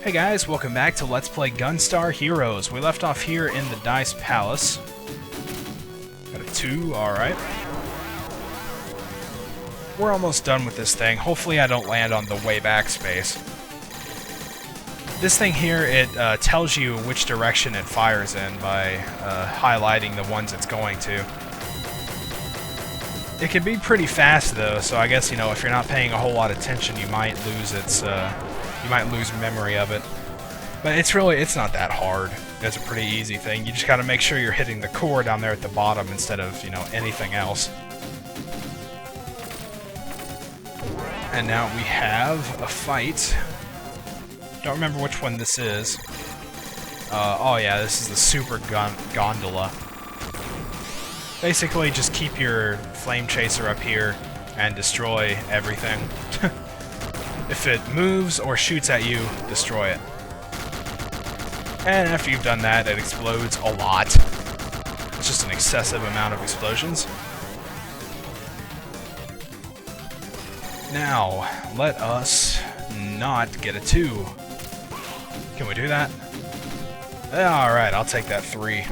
Hey guys, welcome back to Let's Play Gunstar Heroes. We left off here in the Dice Palace. Got a 2, alright. We're almost done with this thing. Hopefully I don't land on the way back space. This thing here, it tells you which direction it fires in by highlighting the ones it's going to. It can be pretty fast though, so I guess, you know, if you're not paying a whole lot of attention, you might lose its you might lose memory of it. But it's not that hard. It's a pretty easy thing. You just gotta make sure you're hitting the core down there at the bottom instead of, you know, anything else. And now we have a fight. Don't remember which one this is. Oh yeah, this is the Super Gondola. Basically, just keep your flame chaser up here and destroy everything. If it moves or shoots at you, destroy it. And after you've done that, it explodes a lot. It's just an excessive amount of explosions. Now, let us not get a 2. Can we do that? Alright, I'll take that 3.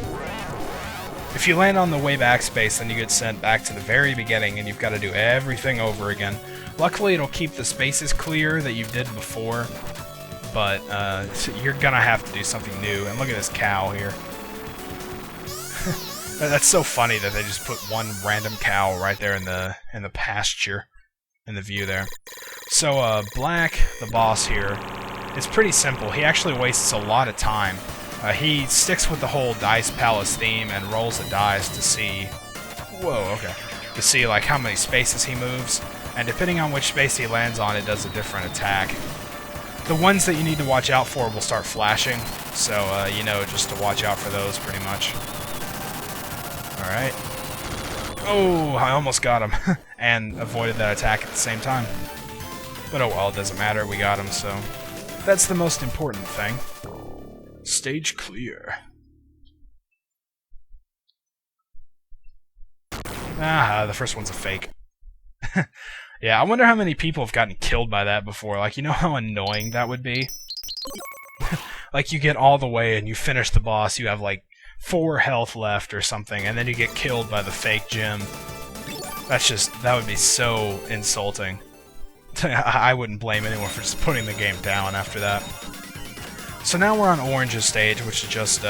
If you land on the way back space, then you get sent back to the very beginning and you've got to do everything over again. Luckily, it'll keep the spaces clear that you did before, but you're gonna have to do something new. And look at this cow here. That's so funny that they just put one random cow right there in the pasture, in the view there. So Black, the boss here, is pretty simple. He actually wastes a lot of time. He sticks with the whole Dice Palace theme and rolls the dice to see... Whoa, okay. To see, like, how many spaces he moves. And depending on which space he lands on, it does a different attack. The ones that you need to watch out for will start flashing. So, you know, just to watch out for those, pretty much. Alright. Oh, I almost got him. And avoided that attack at the same time. But oh well, it doesn't matter. We got him, so... That's the most important thing. Stage clear. Ah, the first one's a fake. Yeah, I wonder how many people have gotten killed by that before. Like, you know how annoying that would be? Like, you get all the way and you finish the boss, you have like 4 health left or something, and then you get killed by the fake gem. That would be so insulting. I wouldn't blame anyone for just putting the game down after that. So now we're on Orange's stage, which just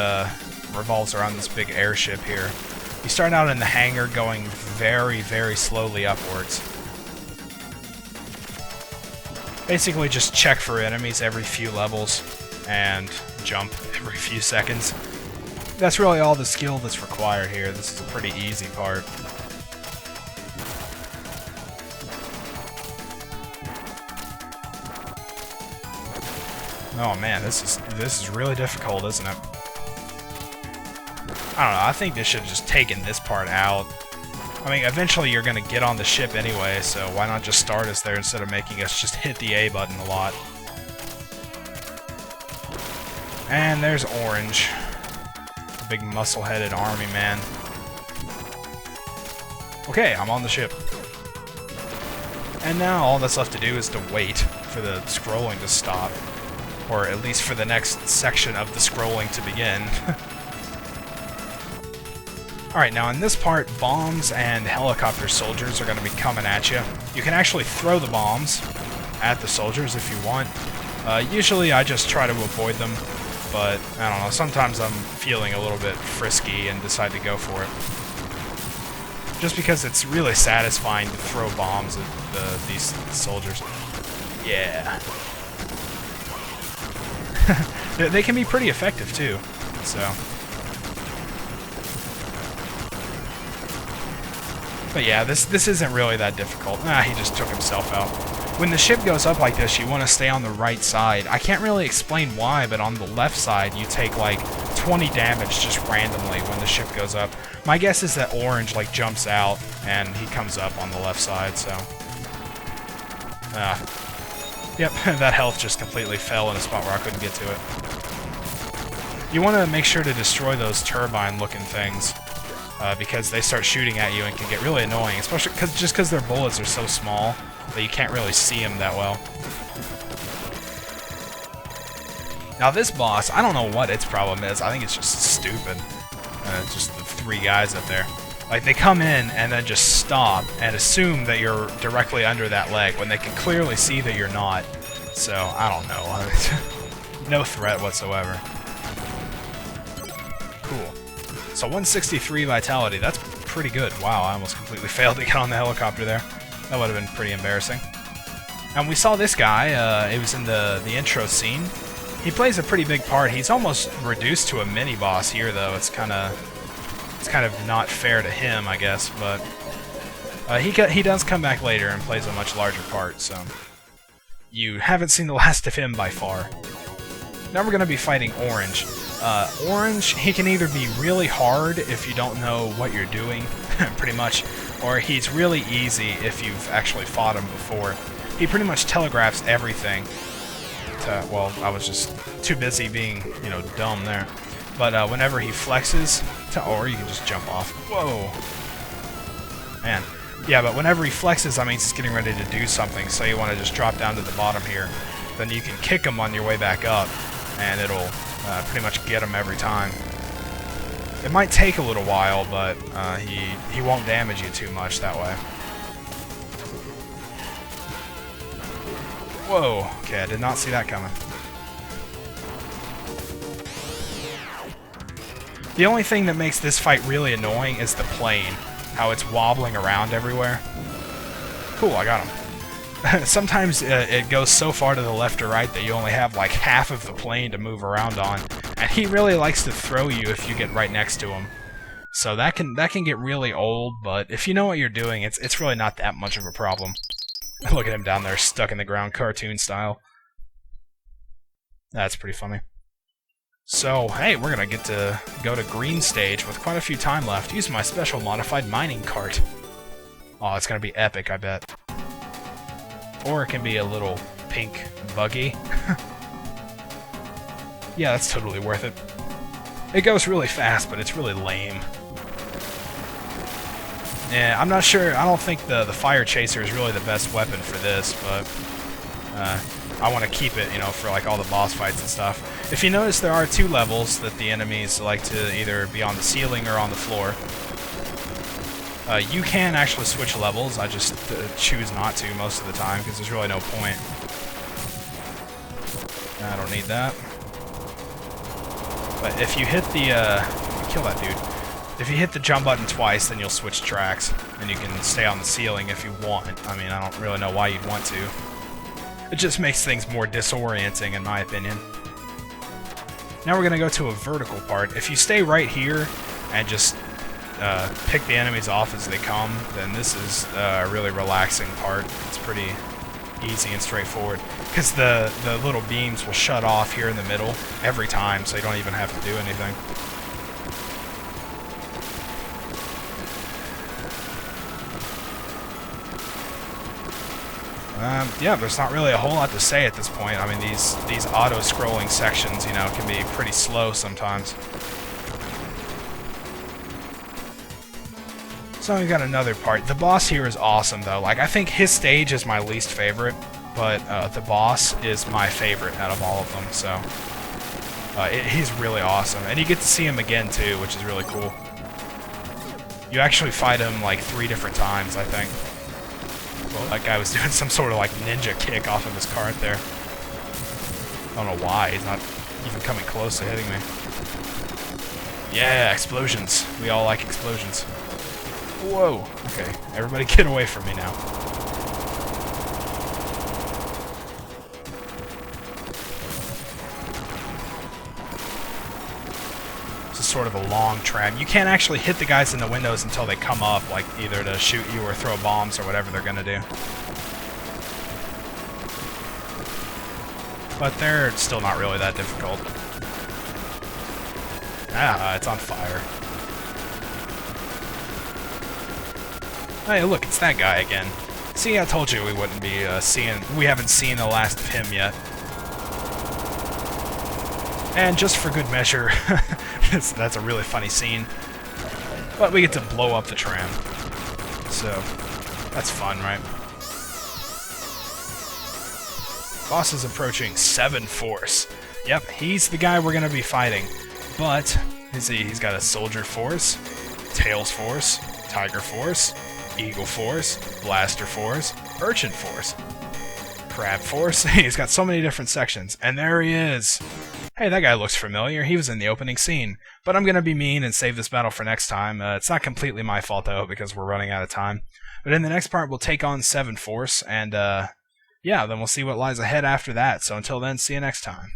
revolves around this big airship here. You start out in the hangar going very, very slowly upwards. Basically just check for enemies every few levels and jump every few seconds. That's really all the skill that's required here. This is a pretty easy part. Oh man, this is really difficult, isn't it? I don't know, I think they should have just taken this part out. I mean, eventually you're gonna get on the ship anyway, so why not just start us there instead of making us just hit the A button a lot. And there's Orange. The big muscle-headed army man. Okay, I'm on the ship. And now all that's left to do is to wait for the scrolling to stop. Or at least for the next section of the scrolling to begin. Alright, now in this part, bombs and helicopter soldiers are going to be coming at you. You can actually throw the bombs at the soldiers if you want. Usually I just try to avoid them, but I don't know, sometimes I'm feeling a little bit frisky and decide to go for it. Just because it's really satisfying to throw bombs at these soldiers. Yeah. They can be pretty effective too, so... But yeah, this isn't really that difficult. Ah, he just took himself out. When the ship goes up like this, you want to stay on the right side. I can't really explain why, but on the left side, you take like 20 damage just randomly when the ship goes up. My guess is that Orange like jumps out, and he comes up on the left side, so... Yep, that health just completely fell in a spot where I couldn't get to it. You want to make sure to destroy those turbine-looking things, because they start shooting at you and can get really annoying, especially because their bullets are so small that you can't really see them that well. Now this boss, I don't know what its problem is. I think it's just stupid. Just the 3 guys up there. Like, they come in and then just stop and assume that you're directly under that leg when they can clearly see that you're not. So, I don't know. No threat whatsoever. Cool. So 163 vitality, that's pretty good. Wow, I almost completely failed to get on the helicopter there. That would have been pretty embarrassing. And we saw this guy, it was in the intro scene. He plays a pretty big part. He's almost reduced to a mini-boss here, though. It's kind of not fair to him, I guess, but he does come back later and plays a much larger part, so you haven't seen the last of him by far. Now we're going to be fighting Orange. Orange, he can either be really hard if you don't know what you're doing, pretty much, or he's really easy if you've actually fought him before. He pretty much telegraphs everything. Well, I was just too busy being, you know, dumb there. But whenever he flexes, or you can just jump off. Whoa! Man. Yeah, but whenever he flexes, that means he's getting ready to do something, so you want to just drop down to the bottom here. Then you can kick him on your way back up, and it'll pretty much get him every time. It might take a little while, but he won't damage you too much that way. Whoa! Okay, I did not see that coming. The only thing that makes this fight really annoying is the plane. How it's wobbling around everywhere. Cool, I got him. Sometimes it goes so far to the left or right that you only have like half of the plane to move around on. And he really likes to throw you if you get right next to him. So that can get really old, but if you know what you're doing, it's really not that much of a problem. Look at him down there, stuck in the ground, cartoon style. That's pretty funny. So, hey, we're gonna get to go to green stage with quite a few time left. Use my special modified mining cart. Oh, it's gonna be epic, I bet. Or it can be a little pink buggy. Yeah, that's totally worth it. It goes really fast, but it's really lame. Yeah, I'm not sure. I don't think the fire chaser is really the best weapon for this, but I want to keep it, you know, for like all the boss fights and stuff. If you notice, there are 2 levels that the enemies like to either be on the ceiling or on the floor. You can actually switch levels. I just choose not to most of the time because there's really no point. I don't need that. But if you hit the kill that dude. If you hit the jump button twice, then you'll switch tracks, and you can stay on the ceiling if you want. I mean, I don't really know why you'd want to. It just makes things more disorienting, in my opinion. Now we're going to go to a vertical part. If you stay right here and just pick the enemies off as they come, then this is a really relaxing part. It's pretty easy and straightforward. Because the little beams will shut off here in the middle every time, so you don't even have to do anything. Yeah, there's not really a whole lot to say at this point. I mean, these auto-scrolling sections, you know, can be pretty slow sometimes. So we got another part. The boss here is awesome, though. Like, I think his stage is my least favorite, but the boss is my favorite out of all of them, so he's really awesome. And you get to see him again, too, which is really cool. You actually fight him, like, 3 different times, I think. Well, that guy was doing some sort of like ninja kick off of his cart there. I don't know why, he's not even coming close to hitting me. Yeah, explosions. We all like explosions. Whoa! Okay, everybody get away from me now. Sort of a long tram. You can't actually hit the guys in the windows until they come up, like either to shoot you or throw bombs or whatever they're gonna do. But they're still not really that difficult. Ah, it's on fire. Hey, look, it's that guy again. See, I told you we wouldn't be we haven't seen the last of him yet. And just for good measure, that's a really funny scene. But we get to blow up the tram. So, that's fun, right? Boss is approaching 7 force. Yep, he's the guy we're going to be fighting. But, he's got a Soldier Force, Tails Force, Tiger Force, Eagle Force, Blaster Force, Urchin Force, Crab Force. He's got so many different sections. And there he is! Hey, that guy looks familiar. He was in the opening scene. But I'm going to be mean and save this battle for next time. It's not completely my fault, though, because we're running out of time. But in the next part, we'll take on 7 Force, and, yeah, then we'll see what lies ahead after that. So until then, see you next time.